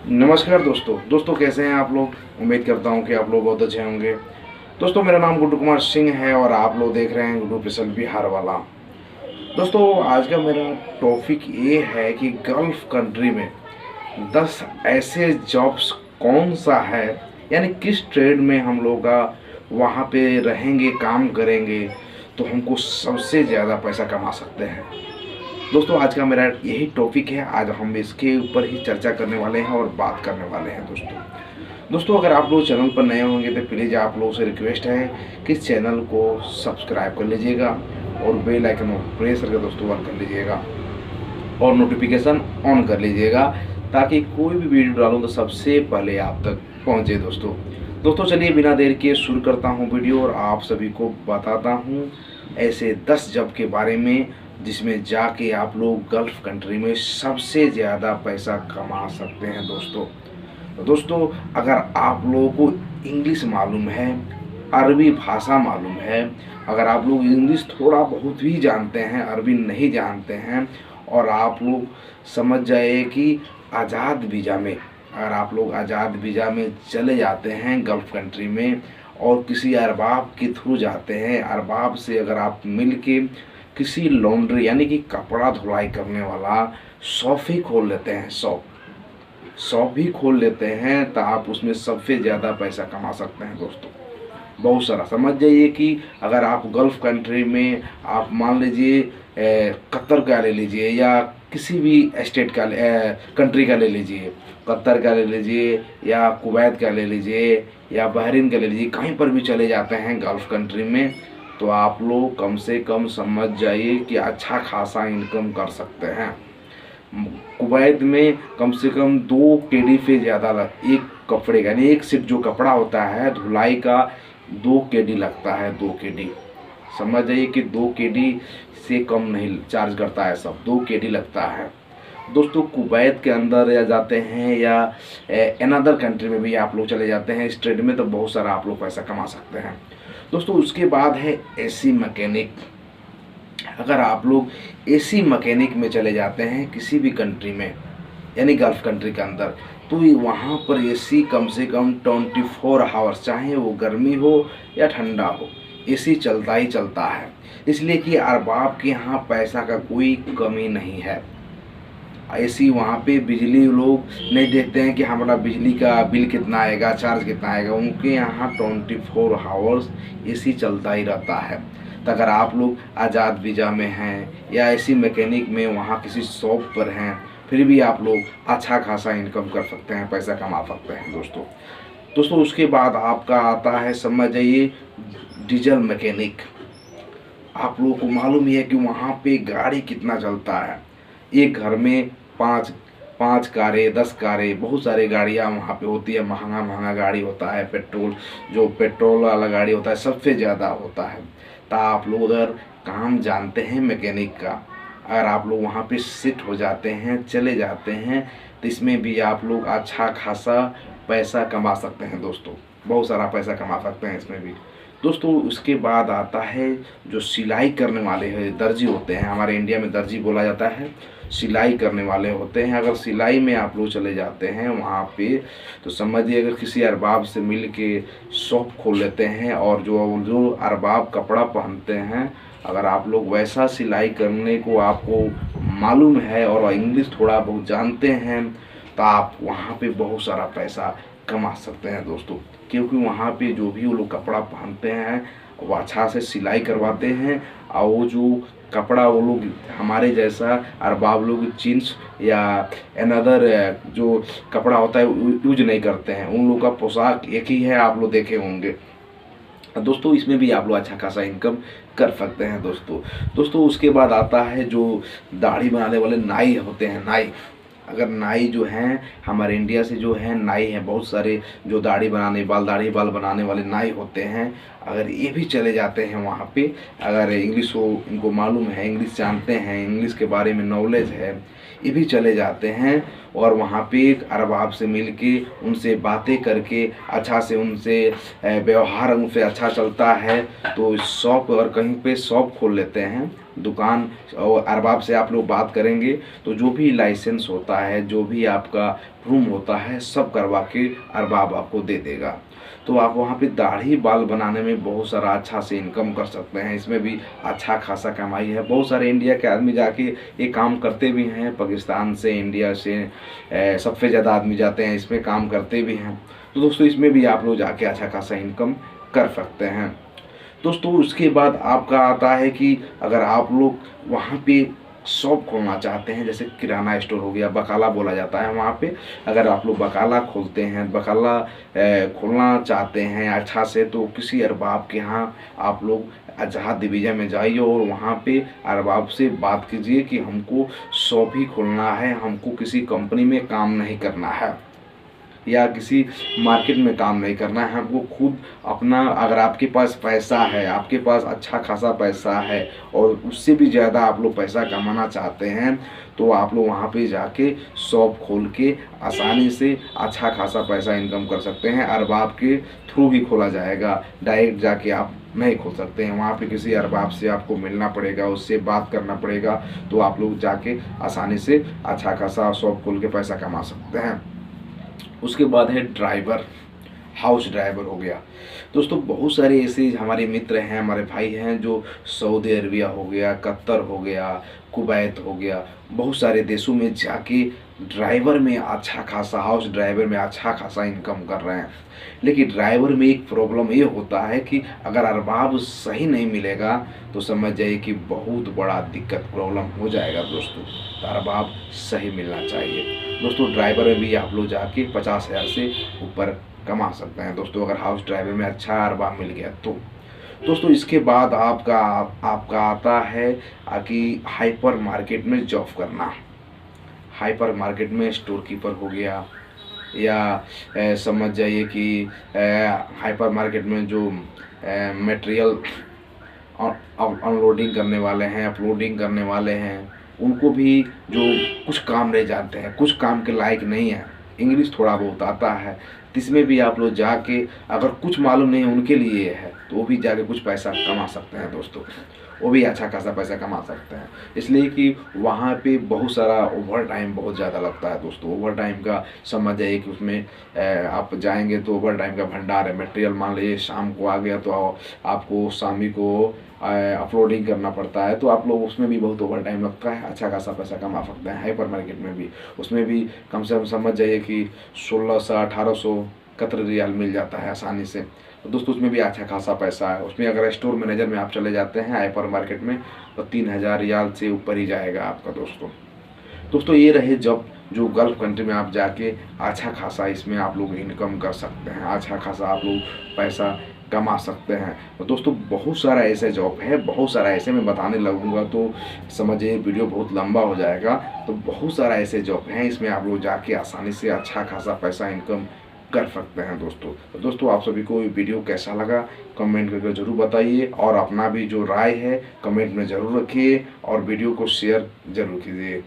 नमस्कार दोस्तों कैसे हैं आप लोग। उम्मीद करता हूं कि आप लोग बहुत अच्छे होंगे। दोस्तों मेरा नाम गुड्डू कुमार सिंह है और आप लोग देख रहे हैं गुड्डू पिसल बिहार वाला। दोस्तों आज का मेरा टॉपिक ये है कि गल्फ कंट्री में 10 ऐसे जॉब्स कौन सा है, यानी किस ट्रेड में हम लोग का वहाँ पे रहेंगे, काम करेंगे तो हमको सबसे ज़्यादा पैसा कमा सकते हैं। दोस्तों आज का मेरा यही टॉपिक है। आज हम इसके ऊपर ही चर्चा करने वाले हैं और बात करने वाले हैं। दोस्तों अगर आप लोग चैनल पर नए होंगे तो प्लीज़ आप लोगों से रिक्वेस्ट है कि चैनल को सब्सक्राइब कर लीजिएगा और बेल आइकन को प्रेस करके दोस्तों ऑन कर लीजिएगा और नोटिफिकेशन ऑन कर लीजिएगा ताकि कोई भी वीडियो डालूँ तो सबसे पहले आप तक पहुँचे। दोस्तों चलिए बिना देर के शुरू करता हूँ वीडियो और आप सभी को बताता हूँ ऐसे 10 जॉब के बारे में जिसमें जाके आप लोग गल्फ कंट्री में सबसे ज़्यादा पैसा कमा सकते हैं। दोस्तों अगर आप लोगों को इंग्लिश मालूम है, अरबी भाषा मालूम है, अगर आप लोग इंग्लिश थोड़ा बहुत भी जानते हैं, अरबी नहीं जानते हैं और आप लोग समझ जाए कि आज़ाद वीज़ा में, अगर आप लोग आज़ाद वीज़ा में चले जाते हैं गल्फ कंट्री में और किसी अरबाब के थ्रू जाते हैं, अरबाब से अगर आप मिल के किसी लॉन्ड्री यानी कि कपड़ा धुलाई करने वाला शॉप ही खोल लेते हैं, शॉप भी खोल लेते हैं तो आप उसमें सबसे ज़्यादा पैसा कमा सकते हैं। दोस्तों बहुत सारा समझ जाइए कि अगर आप गल्फ कंट्री में आप मान लीजिए कतर का ले लीजिए या किसी भी स्टेट का कंट्री का ले लीजिए, कतर का ले लीजिए या कुवैत का ले लीजिए या बहरीन का ले लीजिए, कहीं पर भी चले जाते हैं गल्फ कंट्री में तो आप लोग कम से कम समझ जाइए कि अच्छा खासा इनकम कर सकते हैं। कुवैत में कम से कम 2 केडी पे ज़्यादा एक कपड़े का, यानी एक सिर्फ जो कपड़ा होता है धुलाई का 2 केडी लगता है। 2 केडी समझ जाइए कि 2 केडी से कम नहीं चार्ज करता है, सब 2 केडी लगता है। दोस्तों कुवैत के अंदर या जाते हैं या अनदर कंट्री में भी आप लोग चले जाते हैं इस ट्रेड में तो बहुत सारा आप लोग पैसा कमा सकते हैं। दोस्तों उसके बाद है एसी मैकेनिक। अगर आप लोग एसी मैकेनिक में चले जाते हैं किसी भी कंट्री में यानी गल्फ कंट्री के अंदर तो वहाँ पर एसी कम से कम 24 आवर्स, चाहे वो गर्मी हो या ठंडा हो, एसी चलता ही चलता है। इसलिए कि अरबाब के यहाँ पैसा का कोई कमी नहीं है। ऐसी वहाँ पे बिजली लोग नहीं देखते हैं कि हमारा बिजली का बिल कितना आएगा, चार्ज कितना आएगा, उनके यहाँ 24 आवर्स एसी चलता ही रहता है। तो अगर आप लोग आज़ाद वीज़ा में हैं या एसी मैकेनिक में वहाँ किसी शॉप पर हैं फिर भी आप लोग अच्छा खासा इनकम कर सकते हैं, पैसा कमा सकते हैं। दोस्तों उसके बाद आपका आता है समझ जाइए डीजल मैकेनिक। आप लोगों को मालूम ही है कि वहाँ पे गाड़ी कितना चलता है। एक घर में पाँच कारें, 10 कारें, बहुत सारी गाड़ियाँ वहाँ पे होती है। महंगा गाड़ी होता है, पेट्रोल वाला गाड़ी होता है सबसे ज़्यादा होता है। तो आप लोग अगर काम जानते हैं मैकेनिक का, अगर आप लोग वहाँ पे शिफ्ट हो जाते हैं, चले जाते हैं तो इसमें भी आप लोग अच्छा खासा पैसा कमा सकते हैं। दोस्तों बहुत सारा पैसा कमा सकते हैं इसमें भी। दोस्तों उसके बाद आता है जो सिलाई करने वाले हैं, दर्जी होते हैं, हमारे इंडिया में दर्जी बोला जाता है, सिलाई करने वाले होते हैं। अगर सिलाई में आप लोग चले जाते हैं वहाँ पे तो समझिए अगर किसी अरबाब से मिल के शॉप खोल लेते हैं और जो अरबाब कपड़ा पहनते हैं अगर आप लोग वैसा सिलाई करने को आपको मालूम है और इंग्लिश थोड़ा बहुत जानते हैं तो आप वहाँ पे बहुत सारा पैसा कमा सकते हैं। दोस्तों क्योंकि वहाँ पे जो भी वो लोग कपड़ा पहनते हैं वो अच्छा से सिलाई करवाते हैं और वो जो कपड़ा वो लोग हमारे जैसा अरबाब लोग जीन्स या अनदर जो कपड़ा होता है यूज नहीं करते हैं। उन लोग का पोशाक एक ही है, आप लोग देखे होंगे। दोस्तों इसमें भी आप लोग अच्छा खासा इनकम कर सकते हैं। दोस्तों उसके बाद आता है जो दाढ़ी बनाने वाले नाई होते हैं। नाई, अगर नाई जो हैं हमारे इंडिया से जो है नाई हैं, बहुत सारे जो दाढ़ी बाल बनाने वाले नाई होते हैं। अगर ये भी चले जाते हैं वहाँ पे, अगर इंग्लिश हो, इनको मालूम है, इंग्लिश जानते हैं, इंग्लिश के बारे में नॉलेज है, ये भी चले जाते हैं और वहाँ पे एक अरबाब से मिल के उनसे बातें करके अच्छा से उनसे व्यवहार उनसे अच्छा चलता है तो शॉप और कहीं पे शॉप खोल लेते हैं दुकान और अरबाब से आप लोग बात करेंगे तो जो भी लाइसेंस होता है, जो भी आपका रूम होता है, सब करवा के अरबाब आपको दे देगा। तो आप वहाँ पे दाढ़ी बाल बनाने में बहुत सारा अच्छा से इनकम कर सकते हैं। इसमें भी अच्छा खासा कमाई है। बहुत सारे इंडिया के आदमी जाके ये काम करते भी हैं, पाकिस्तान से, इंडिया से सबसे ज़्यादा आदमी जाते हैं, इसमें काम करते भी हैं। तो दोस्तों इसमें भी आप लोग जाके अच्छा खासा इनकम कर सकते हैं। दोस्तों उसके बाद आपका आता है कि अगर आप लोग वहाँ पे शॉप खोलना चाहते हैं, जैसे किराना स्टोर हो गया, बकाला बोला जाता है वहाँ पे, अगर आप लोग बकाला खोलते हैं, बकाला खोलना चाहते हैं अच्छा से, तो किसी अरबाब के यहाँ आप लोग जहाँ डिवीज़न में जाइए और वहाँ पे अरबाब से बात कीजिए कि हमको शॉप ही खोलना है, हमको किसी कंपनी में काम नहीं करना है या किसी मार्केट में काम नहीं करना है, हमको खुद अपना, अगर आपके पास पैसा है, आपके पास अच्छा खासा पैसा है और उससे भी ज़्यादा आप लोग पैसा कमाना चाहते हैं, तो आप लोग वहाँ पे जाके शॉप खोल के आसानी से अच्छा खासा पैसा इनकम कर सकते हैं। अरबाब के थ्रू ही खोला जाएगा, डायरेक्ट जाके आप नहीं खोल सकते हैं। वहाँ पे किसी अरबाब से आपको मिलना पड़ेगा, उससे बात करना पड़ेगा, तो आप लोग जाके आसानी से अच्छा खासा शॉप खोल के पैसा कमा सकते हैं। उसके बाद है ड्राइवर, हाउस ड्राइवर हो गया। दोस्तों बहुत सारे ऐसे हमारे मित्र हैं, हमारे भाई हैं जो सऊदी अरबिया हो गया, कतर हो गया, कुवैत हो गया, बहुत सारे देशों में जाके ड्राइवर में अच्छा खासा, हाउस ड्राइवर में अच्छा खासा इनकम कर रहे हैं। लेकिन ड्राइवर में एक प्रॉब्लम ये होता है कि अगर अरबाब सही नहीं मिलेगा तो समझ जाइए कि बहुत बड़ा दिक्कत प्रॉब्लम हो जाएगा दोस्तों। तो अरबाब सही मिलना चाहिए दोस्तों। ड्राइवर में भी आप लोग जाके 50,000 से ऊपर कमा सकते हैं दोस्तों, अगर हाउस ड्राइवर में अच्छा अरबाब मिल गया तो। दोस्तों इसके बाद आपका आता है कि हाइपर मार्केट में जॉब करना। हाइपर मार्केट में स्टोर कीपर हो गया, या समझ जाइए कि हाइपर मार्केट में जो मटेरियल अनलोडिंग करने वाले हैं, अपलोडिंग करने वाले हैं, उनको भी जो कुछ काम नहीं जानते हैं, कुछ काम के लायक नहीं है, इंग्लिश थोड़ा बहुत आता है, इसमें भी आप लोग जाके, अगर कुछ मालूम नहीं है उनके लिए है, तो वो भी जाके कुछ पैसा कमा सकते हैं दोस्तों। वो भी अच्छा खासा पैसा कमा सकते हैं, इसलिए कि वहाँ पे बहुत सारा ओवर टाइम बहुत ज़्यादा लगता है दोस्तों। ओवर टाइम का समझ जाइए कि उसमें आप जाएंगे तो ओवर टाइम का भंडार है। मटेरियल मान लीजिए शाम को आ गया तो आपको शामी को अपलोडिंग करना पड़ता है, तो आप लोग उसमें भी बहुत ओवर टाइम लगता है, अच्छा खासा पैसा कमा सकते हैं। हाइपर मार्केट में भी, उसमें भी कम से कम समझ जाइए कि 1600-1800 कतर रियाल मिल जाता है आसानी से। तो दोस्तों उसमें भी अच्छा खासा पैसा है। उसमें अगर स्टोर मैनेजर में आप चले जाते हैं हाइपर मार्केट में, तो 3000 रियाल से ऊपर ही जाएगा आपका दोस्तों। ये रहे जब जो गल्फ कंट्री में आप जाके अच्छा खासा इसमें आप लोग इनकम कर सकते हैं, अच्छा खासा आप लोग पैसा कमा सकते हैं। तो दोस्तों बहुत सारा ऐसे जॉब है, बहुत सारा ऐसे मैं बताने लगूंगा तो समझिए वीडियो बहुत लंबा हो जाएगा। तो बहुत सारा ऐसे जॉब हैं, इसमें आप लोग जाके आसानी से अच्छा खासा पैसा इनकम कर सकते हैं दोस्तों। तो दोस्तों आप सभी को ये वीडियो कैसा लगा कमेंट करके ज़रूर बताइए, और अपना भी जो राय है कमेंट में ज़रूर रखिए, और वीडियो को शेयर ज़रूर कीजिए।